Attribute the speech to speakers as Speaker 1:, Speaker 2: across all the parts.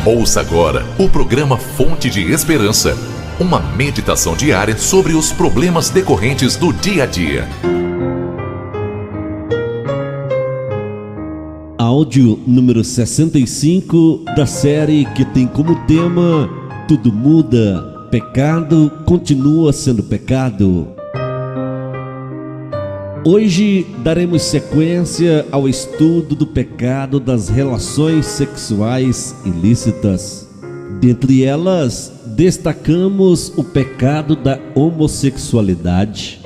Speaker 1: Ouça agora o programa Fonte de Esperança, uma meditação diária sobre os problemas decorrentes do dia a dia.
Speaker 2: Áudio número 65 da série que tem como tema Tudo muda, pecado continua sendo pecado. Hoje daremos sequência ao estudo do pecado das relações sexuais ilícitas. Dentre elas, destacamos o pecado da homossexualidade.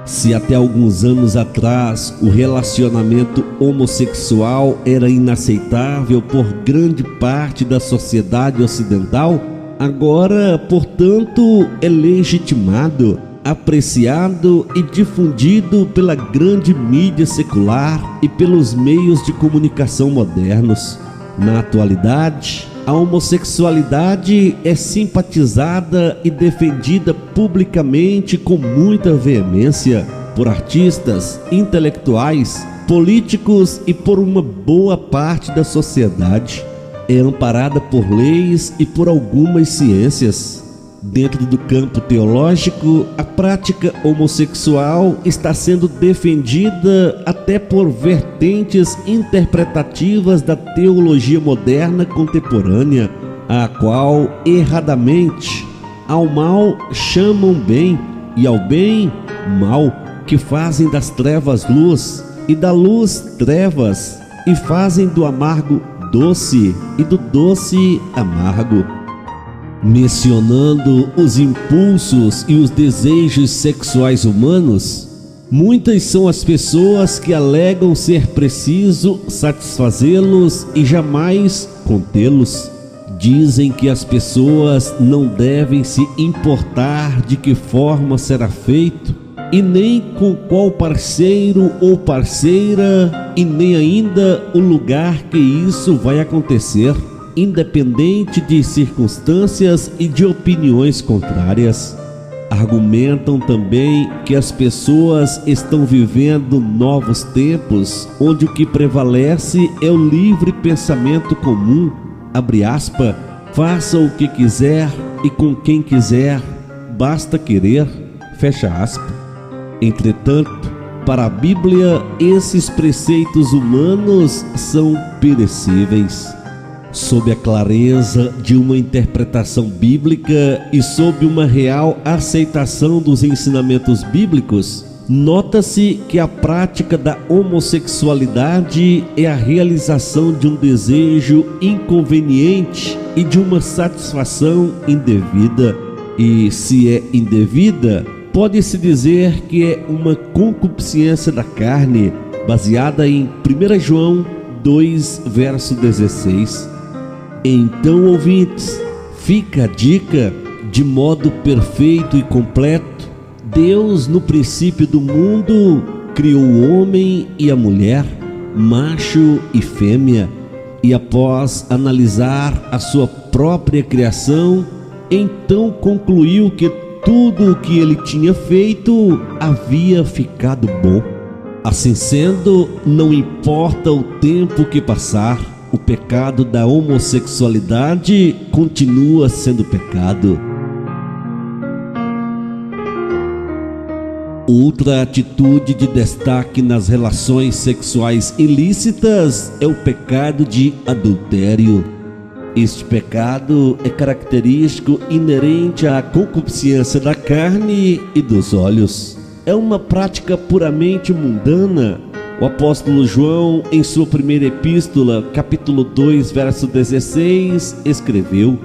Speaker 2: Se até alguns anos atrás o relacionamento homossexual era inaceitável por grande parte da sociedade ocidental, agora, portanto, é legitimado, apreciado e difundido pela grande mídia secular e pelos meios de comunicação modernos. Na atualidade, a homossexualidade é simpatizada e defendida publicamente com muita veemência por artistas, intelectuais, políticos e por uma boa parte da sociedade. É amparada por leis e por algumas ciências. Dentro do campo teológico, a prática homossexual está sendo defendida até por vertentes interpretativas da teologia moderna contemporânea, a qual, erradamente, ao mal chamam bem e ao bem mal, que fazem das trevas luz e da luz trevas, e fazem do amargo doce e do doce amargo. Mencionando os impulsos e os desejos sexuais humanos, muitas são as pessoas que alegam ser preciso satisfazê-los e jamais contê-los. Dizem que as pessoas não devem se importar de que forma será feito, e nem com qual parceiro ou parceira, e nem ainda o lugar que isso vai acontecer, independente de circunstâncias e de opiniões contrárias. Argumentam também que as pessoas estão vivendo novos tempos, onde o que prevalece é o livre pensamento comum, abre aspas, faça o que quiser e com quem quiser, basta querer, fecha aspas. Entretanto, para a Bíblia, esses preceitos humanos são perecíveis. Sob a clareza de uma interpretação bíblica e sob uma real aceitação dos ensinamentos bíblicos, nota-se que a prática da homossexualidade é a realização de um desejo inconveniente e de uma satisfação indevida. E se é indevida, pode-se dizer que é uma concupiscência da carne, baseada em 1 João 2, verso 16. Então, ouvintes, fica a dica: de modo perfeito e completo, Deus, no princípio do mundo, criou o homem e a mulher, macho e fêmea, e após analisar a sua própria criação, então concluiu que tudo o que ele tinha feito havia ficado bom. Assim sendo, não importa o tempo que passar, o pecado da homossexualidade continua sendo pecado. Outra atitude de destaque nas relações sexuais ilícitas é o pecado de adultério. Este pecado é característico inerente à concupiscência da carne e dos olhos. É uma prática puramente mundana. O apóstolo João, em sua primeira epístola, capítulo 2, verso 16, escreveu: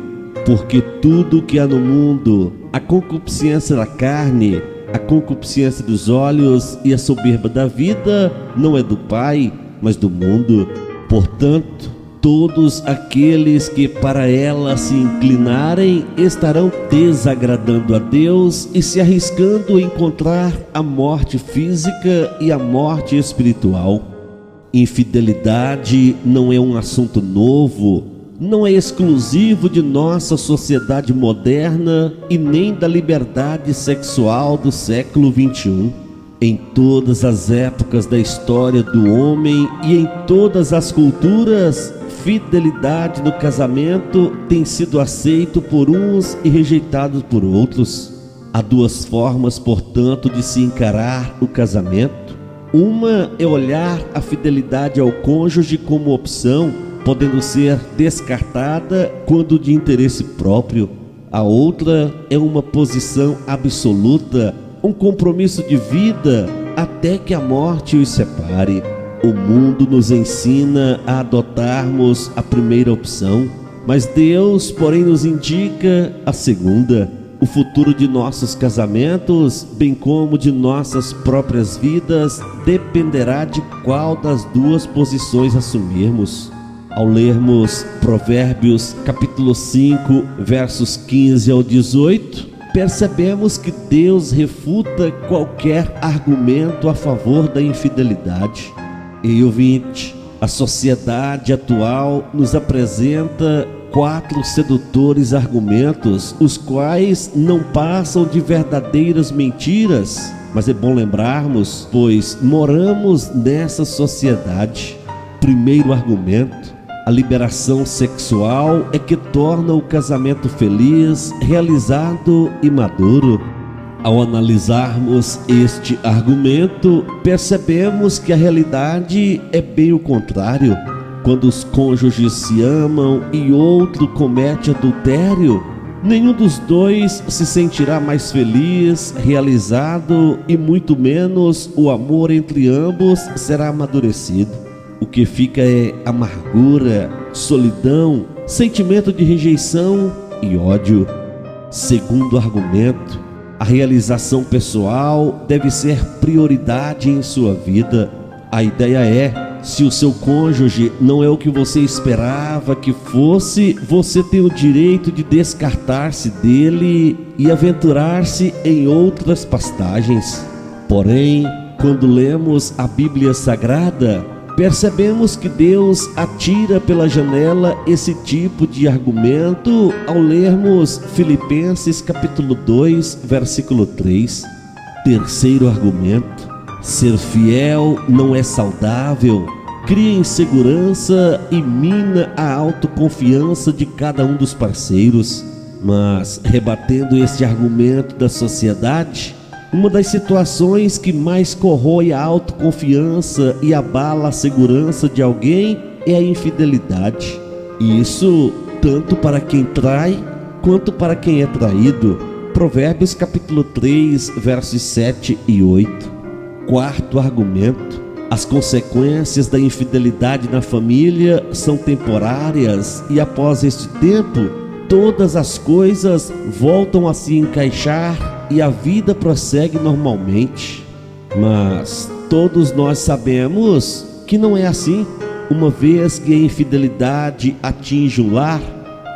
Speaker 2: porque tudo que há no mundo, a concupiscência da carne, a concupiscência dos olhos e a soberba da vida, não é do Pai, mas do mundo. Portanto, todos aqueles que para ela se inclinarem estarão desagradando a Deus e se arriscando a encontrar a morte física e a morte espiritual. Infidelidade não é um assunto novo, não é exclusivo de nossa sociedade moderna e nem da liberdade sexual do século XXI. Em todas as épocas da história do homem e em todas as culturas, fidelidade no casamento tem sido aceito por uns e rejeitado por outros. Há duas formas, portanto, de se encarar o casamento. Uma é olhar a fidelidade ao cônjuge como opção, podendo ser descartada quando de interesse próprio. A outra é uma posição absoluta, um compromisso de vida até que a morte os separe. O mundo nos ensina a adotarmos a primeira opção, mas Deus, porém, nos indica a segunda. O futuro de nossos casamentos, bem como de nossas próprias vidas, dependerá de qual das duas posições assumirmos. Ao lermos Provérbios capítulo 5, versos 15 ao 18, percebemos que Deus refuta qualquer argumento a favor da infidelidade. E ouvinte, a sociedade atual nos apresenta 4 sedutores argumentos, os quais não passam de verdadeiras mentiras, mas é bom lembrarmos, pois moramos nessa sociedade. Primeiro argumento: a liberação sexual é que torna o casamento feliz, realizado e maduro. Ao analisarmos este argumento, percebemos que a realidade é bem o contrário. Quando os cônjuges se amam e outro comete adultério, nenhum dos dois se sentirá mais feliz, realizado, e muito menos o amor entre ambos será amadurecido. O que fica é amargura, solidão, sentimento de rejeição e ódio. Segundo argumento: a realização pessoal deve ser prioridade em sua vida. A ideia é: se o seu cônjuge não é o que você esperava que fosse, você tem o direito de descartar-se dele e aventurar-se em outras pastagens. Porém, quando lemos a Bíblia Sagrada, percebemos que Deus atira pela janela esse tipo de argumento ao lermos Filipenses capítulo 2, versículo 3. Terceiro argumento: ser fiel não é saudável, cria insegurança e mina a autoconfiança de cada um dos parceiros. Mas, rebatendo este argumento da sociedade, uma das situações que mais corrói a autoconfiança e abala a segurança de alguém é a infidelidade. E isso tanto para quem trai quanto para quem é traído. Provérbios capítulo 3, versos 7 e 8. Quarto argumento: as consequências da infidelidade na família são temporárias e após este tempo, todas as coisas voltam a se encaixar e a vida prossegue normalmente. Mas todos nós sabemos que não é assim. Uma vez que a infidelidade atinge o lar,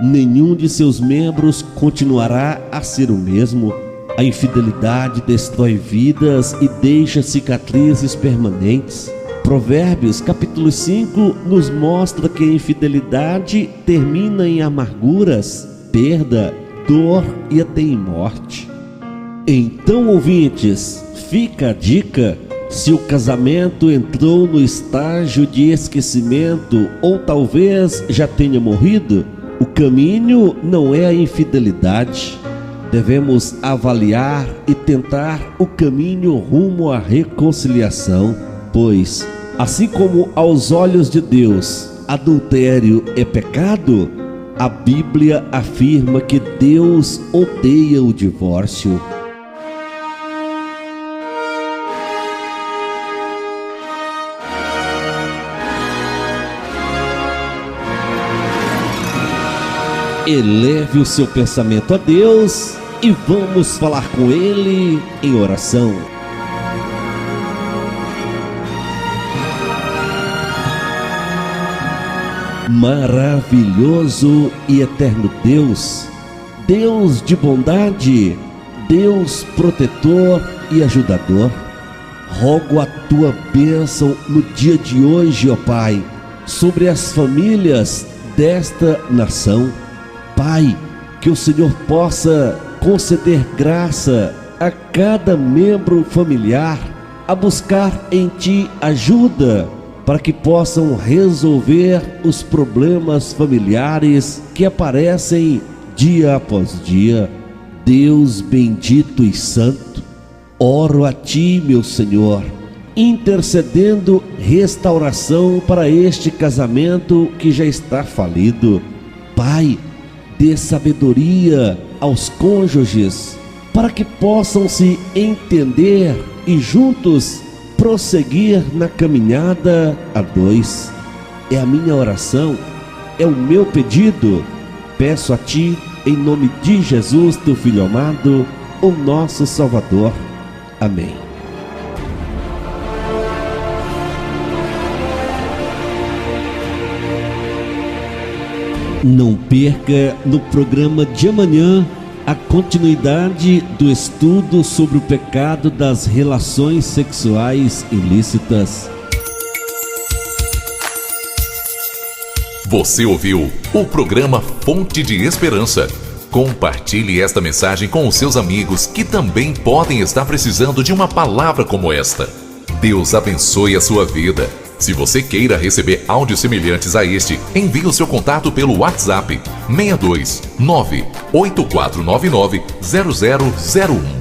Speaker 2: nenhum de seus membros continuará a ser o mesmo. A infidelidade destrói vidas e deixa cicatrizes permanentes. Provérbios capítulo 5 nos mostra que a infidelidade termina em amarguras, perda, dor e até em morte. Então, ouvintes, fica a dica: se o casamento entrou no estágio de esquecimento ou talvez já tenha morrido, o caminho não é a infidelidade. Devemos avaliar e tentar o caminho rumo à reconciliação, pois, assim como aos olhos de Deus adultério é pecado, a Bíblia afirma que Deus odeia o divórcio. Eleve o seu pensamento a Deus e vamos falar com Ele em oração. Maravilhoso e eterno Deus, Deus de bondade, Deus protetor e ajudador, rogo a tua bênção no dia de hoje, ó Pai, sobre as famílias desta nação. Pai, que o Senhor possa conceder graça a cada membro familiar a buscar em Ti ajuda para que possam resolver os problemas familiares que aparecem dia após dia. Deus bendito e santo, oro a Ti, meu Senhor, intercedendo restauração para este casamento que já está falido. Pai, dê sabedoria aos cônjuges para que possam se entender e juntos prosseguir na caminhada a dois. É a minha oração, é o meu pedido. Peço a Ti, em nome de Jesus, Teu Filho amado, o nosso Salvador. Amém. Não perca no programa de amanhã a continuidade do estudo sobre o pecado das relações sexuais ilícitas.
Speaker 1: Você ouviu o programa Fonte de Esperança. Compartilhe esta mensagem com os seus amigos que também podem estar precisando de uma palavra como esta. Deus abençoe a sua vida. Se você queira receber áudios semelhantes a este, envie o seu contato pelo WhatsApp 62 98499 0001.